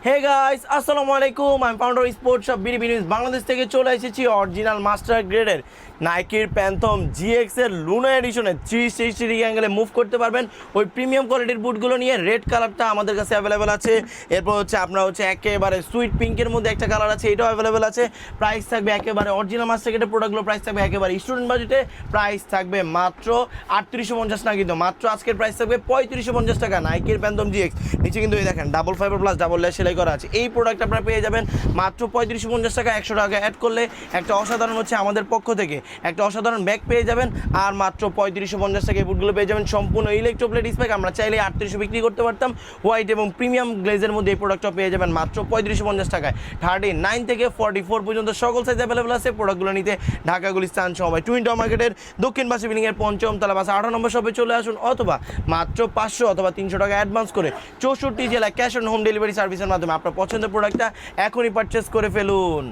Hey guys, আসসালামু আলাইকুম। আমি founder sports shop BD news Bangladesh থেকে চলে এসেছি অরিজিনাল মাস্টার গ্রেডের নাইকির প্যান্থম জিএক্স এর লুনা এডিশনে 360 ডিগ্রি অ্যাঙ্গেলে মুভ করতে পারবেন ওই প্রিমিয়াম কোয়ালিটির বুটগুলো নিয়ে। রেড কালারটা আমাদের কাছে অ্যাভেলেবেল আছে। এরপর আপনার একেবারে সুইট পিঙ্কের মধ্যে একটা কালার আছে, এটাও অ্যাভেলেবেল আছে। প্রাইস থাকবে একেবারে অরিজিনাল মাস্টার গ্রেডের প্রোডাক্টগুলো প্রাইস থাকবে একেবারে স্টুডেন্ট বাজেটে। প্রাইস থাকবে মাত্র 3850 না, কিন্তু মাত্র আজকের প্রাইস থাকবে 3550 টাকা। নাইকির প্যান্থম জিএক্স নিচে কিন্তু এই দেখেন double fibre plus double layer সেলাই করা আছে। এই প্রোডাক্ট আপনারা পেয়ে যাবেন মাত্র 3550 টাকা। 100 টাকা অ্যাড করলে একটা অসাধারণ আমাদের পক্ষ থেকে একটা অসাধারণ ব্যাগ পেয়ে যাবেন। আর মাত্র 3550 টাকা এই বুটগুলো পেয়ে যাবেন সম্পূর্ণ ইলেকট্রোপ্লেট স্প্যাক। আমরা চাইলে 3800 বিক্রি করতে পারতাম। হোয়াইট এবং প্রিমিয়াম গ্লেজের মধ্যে এই প্রোডাক্টটা পেয়ে যাবেন মাত্র 3550 টাকায়। 39 থেকে 44 পর্যন্ত সকল সাইজ অ্যাভেলেবল আছে। প্রোডাক্টগুলো নিতে ঢাকা গুলিস্তান সময় টুইন টাওয়ার মার্কেটের দক্ষিণ পাশে বিল্ডিংয়ের 5ম তলা বাসা 18 নম্বর শপে চলে আসুন, অথবা মাত্র 500 অথবা 300 টাকা অ্যাডভান্স করে 64 জেলায় ক্যাশ অন হোম ডেলিভারি সার্ভিসের মাধ্যমে আপনার পছন্দের প্রোডাক্টটা এখনই পারচেস করে ফেলুন।